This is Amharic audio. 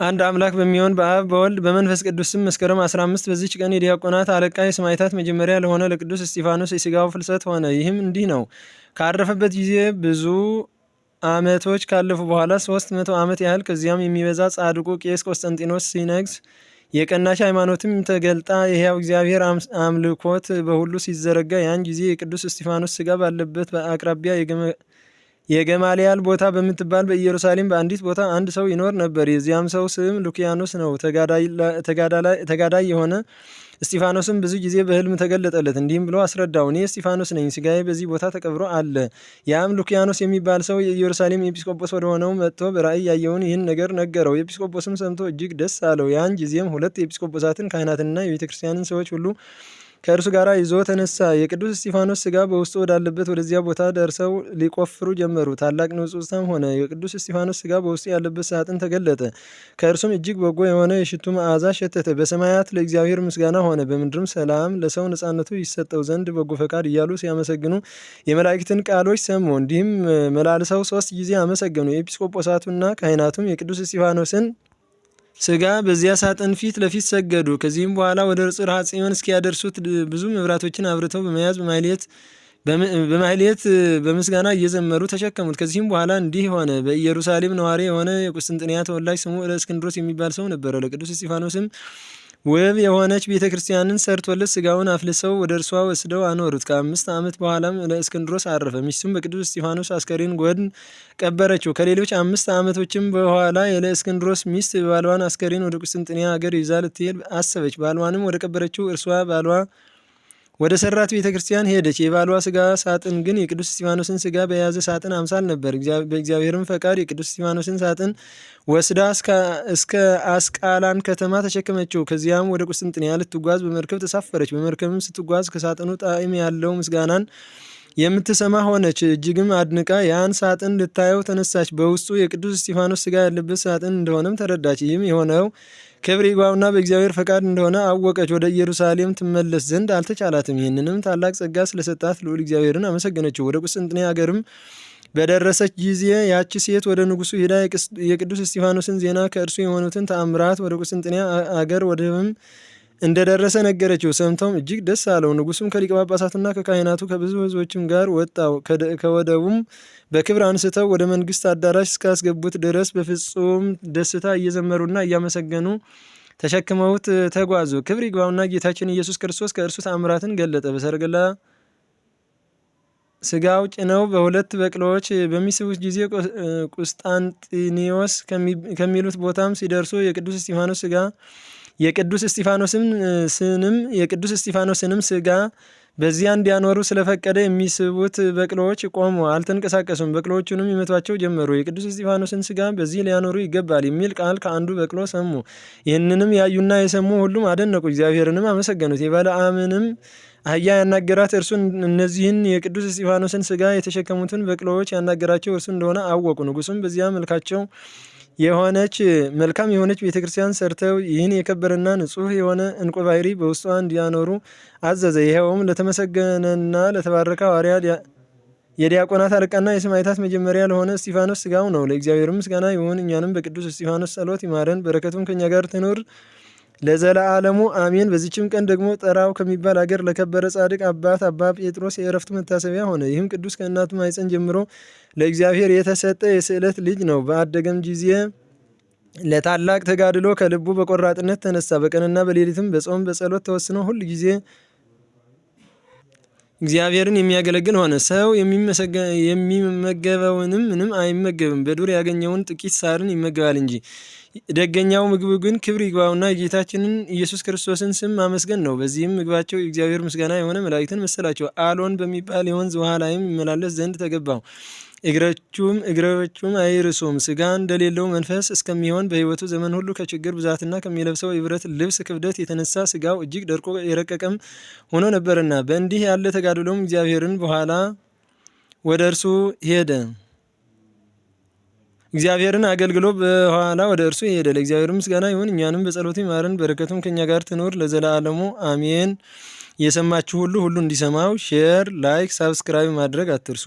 አንድ አምላክ በሚሆን በአብ በወልድ በመንፈስ ቅዱስ ስም መስከረም 15 በዚች ቀን የዲያቆናት አለቃ የሰማዕታት መጀመሪያ ለሆነ ለቅዱስ እስጢፋኖስ የሥጋው ፍልሰት ሆነ። ይህም እንዲህ ነው። ካረፈበት ጊዜ ብዙ ዓመቶች ካለፉ በኋላ 300 ዓመት ያህል ከዚያም የሚበዛ ጻድቁ ቄስ ቆስጠንጢኖስ ሲነግስ የቀናች ሃይማኖትም ተገልጣ የሕያው እግዚአብሔር አምልኮት በሁሉ ሲዘረጋ ያን ጊዜ የቅዱስ እስጢፋኖስ ሥጋ ባለበት በአቅራቢያ የገማልያል ቦታ በምትባል በኢየሩሳሌም በአንዲት ቦታ አንድ ሰው ይኖር ነበር። የዚያም ሰው ስም ሉኪያኖስ ነው። ተጋዳይ የሆነ እስጢፋኖስም ብዙ ጊዜ በሕልም ተገለጠለት፣ እንዲህም ብሎ አስረዳው። እኔ እስጢፋኖስ ነኝ፣ ሥጋዬ በዚህ ቦታ ተቀብሮ አለ። ያም ሉኪያኖስ የሚባል ሰው የኢየሩሳሌም ኤጲስቆጶስ ወደሆነው መጥቶ በራእይ ያየውን ይህን ነገር ነገረው። ኤጲስቆጶስም ሰምቶ እጅግ ደስ አለው። ያን ጊዜም 2 ኤጲስቆጶሳትን ካህናትንና የቤተ ክርስቲያንን ሰዎች ሁሉ ከእርሱ ጋር ይዞ ተነሳ። የቅዱስ እስጢፋኖስ ሥጋ በውስጡ ወዳለበት ወደዚያ ቦታ ደርሰው ሊቆፍሩ ጀመሩ። ታላቅ ንውጽውጽታም ሆነ። የቅዱስ እስጢፋኖስ ሥጋ በውስጡ ያለበት ሳጥን ተገለጠ። ከእርሱም እጅግ በጎ የሆነ የሽቱ መዓዛ ሸተተ። በሰማያት ለእግዚአብሔር ምስጋና ሆነ፣ በምድርም ሰላም፣ ለሰው ነጻነቱ ይሰጠው ዘንድ በጎ ፈቃድ እያሉ ሲያመሰግኑ የመላእክትን ቃሎች ሰሙ። እንዲህም መላልሰው 3 ጊዜ አመሰገኑ። የኤጲስቆጶሳቱና ካህናቱም የቅዱስ እስጢፋኖስን ሥጋ በዚያ ሳጥን ፊት ለፊት ሰገዱ። ከዚህም በኋላ ወደ ጽርሐ ጽዮን እስኪያደርሱት ብዙ መብራቶችን አብርተው በማሕሌት በምስጋና እየዘመሩ ተሸከሙት። ከዚህም በኋላ እንዲህ ሆነ። በኢየሩሳሌም ነዋሪ የሆነ የቁስጥንጥንያ ተወላጅ ስሙ እለእስክንድሮስ የሚባል ሰው ነበረ። ለቅዱስ እስጢፋኖስም ውብ የሆነች ቤተ ክርስቲያንን ሰርቶለት ሥጋውን አፍልሰው ወደ እርሷ ወስደው አኖሩት። ከ5 ዓመት በኋላም ለእስክንድሮስ አረፈ። ሚስቱም በቅዱስ እስጢፋኖስ አስከሬን ጎን ቀበረችው። ከሌሎች 5 ዓመቶችም በኋላ የለእስክንድሮስ ሚስት ባሏን አስከሬን ወደ ቁስጥንጥንያ ሀገር ይዛ ልትሄድ አሰበች። ባሏንም ወደ ቀበረችው እርሷ ባሏ ወደ ሰራት ቤተ ክርስቲያን ሄደች። የባሏ ሥጋ ሳጥን ግን የቅዱስ እስጢፋኖስን ሥጋ በያዘ ሳጥን አምሳል ነበር። በእግዚአብሔርም ፈቃድ የቅዱስ እስጢፋኖስን ሳጥን ወስዳ እስከ አስቃላን ከተማ ተሸከመችው። ከዚያም ወደ ቁስጥንጥንያ ልትጓዝ በመርከብ ተሳፈረች። በመርከብም ስትጓዝ ከሳጥኑ ጣዕም ያለው ምስጋናን የምትሰማ ሆነች። እጅግም አድንቃ ያን ሳጥን ልታየው ተነሳች። በውስጡ የቅዱስ እስጢፋኖስ ሥጋ ያለበት ሳጥን እንደሆነም ተረዳች። ይህም የሆነው ክብር ይግባውና በእግዚአብሔር ፈቃድ እንደሆነ አወቀች። ወደ ኢየሩሳሌም ትመለስ ዘንድ አልተቻላትም። ይህንንም ታላቅ ጸጋ ስለሰጣት ልዑል እግዚአብሔርን አመሰገነችው። ወደ ቁስጥንጥንያ ሀገርም በደረሰች ጊዜ ያቺ ሴት ወደ ንጉሡ ሄዳ የቅዱስ እስጢፋኖስን ዜና ከእርሱ የሆኑትን ተአምራት ወደ ቁስጥንጥንያ አገር ወደብም እንደደረሰ ነገረችው። ሰምቶም እጅግ ደስ አለው። ንጉሡም ከሊቀ ጳጳሳቱና ከካህናቱ ከብዙ ሕዝቦችም ጋር ወጣው። ከወደቡም በክብር አንስተው ወደ መንግሥት አዳራሽ እስካስገቡት ድረስ በፍጹም ደስታ እየዘመሩና እያመሰገኑ ተሸክመውት ተጓዙ። ክብር ይግባውና ጌታችን ኢየሱስ ክርስቶስ ከእርሱ ተአምራትን ገለጠ። በሰረገላ ሥጋው ጭነው በ2 በቅሎዎች በሚስቡት ጊዜ ቁስጣንጢኒዮስ ከሚሉት ቦታም ሲደርሱ የቅዱስ እስጢፋኖስንም ሥጋ በዚያ እንዲያኖሩ ስለፈቀደ የሚስቡት በቅሎዎች ቆሙ፣ አልተንቀሳቀሱም። በቅሎዎቹንም ይመቷቸው ጀመሩ። የቅዱስ እስጢፋኖስን ሥጋ በዚህ ሊያኖሩ ይገባል የሚል ቃል ከአንዱ በቅሎ ሰሙ። ይህንንም ያዩና የሰሙ ሁሉም አደነቁ፣ እግዚአብሔርንም አመሰገኑት። የበለዓምንም አህያ ያናገራት እርሱ እነዚህን የቅዱስ እስጢፋኖስን ሥጋ የተሸከሙትን በቅሎዎች ያናገራቸው እርሱ እንደሆነ አወቁ። ንጉሡም በዚያ መልካም የሆነች ቤተክርስቲያን ሰርተው ይህን የከበረና ንጹሕ የሆነ ዕንቁ ባሕሪ በውስጧ እንዲያኖሩ አዘዘ። ይኸውም ለተመሰገነና ለተባረከ ሐዋርያ የዲያቆናት አለቃና የሰማዕታት መጀመሪያ ለሆነ እስጢፋኖስ ሥጋው ነው። ለእግዚአብሔር ምስጋና ይሁን፣ እኛንም በቅዱስ እስጢፋኖስ ጸሎት ይማረን፣ በረከቱም ከእኛ ጋር ትኑር ለዘለዓለሙ አሜን። በዚችም ቀን ደግሞ ጠራው ከሚባል አገር ለከበረ ጻድቅ አባት አባ ጴጥሮስ የዕረፍቱ መታሰቢያ ሆነ። ይህም ቅዱስ ከእናቱ ማኅፀን ጀምሮ ለእግዚአብሔር የተሰጠ የስዕለት ልጅ ነው። በአደገም ጊዜ ለታላቅ ተጋድሎ ከልቡ በቆራጥነት ተነሳ። በቀንና በሌሊትም በጾም በጸሎት ተወስኖ ሁል ጊዜ እግዚአብሔርን የሚያገለግል ሆነ። ሰው የሚመገበውንም ምንም አይመገብም፣ በዱር ያገኘውን ጥቂት ሳርን ይመገባል እንጂ። ደገኛው ምግቡ ግን ክብር ይግባውና የጌታችንን ኢየሱስ ክርስቶስን ስም ማመስገን ነው። በዚህም ምግባቸው የእግዚአብሔር ምስጋና የሆነ መላእክትን መሰላቸው። አሎን በሚባል የወንዝ ውሃ ላይም ይመላለስ ዘንድ ተገባው። እግሮቹም አይርሱም። ሥጋ እንደሌለው መንፈስ እስከሚሆን በሕይወቱ ዘመን ሁሉ ከችግር ብዛትና ከሚለብሰው የብረት ልብስ ክብደት የተነሳ ሥጋው እጅግ ደርቆ የረቀቀም ሆኖ ነበርና በእንዲህ ያለ ተጋድሎም እግዚአብሔርን በኋላ ወደ እርሱ ሄደ። እግዚአብሔርን አገልግሎ በኋላ ወደ እርሱ ሄደ። ለእግዚአብሔር ምስጋና ይሁን፣ እኛንም በጸሎቱ ይማረን፣ በረከቱም ከእኛ ጋር ትኑር ለዘላለሙ አሜን። የሰማችሁ ሁሉ እንዲሰማው ሼር፣ ላይክ፣ ሳብስክራይብ ማድረግ አትርሱ።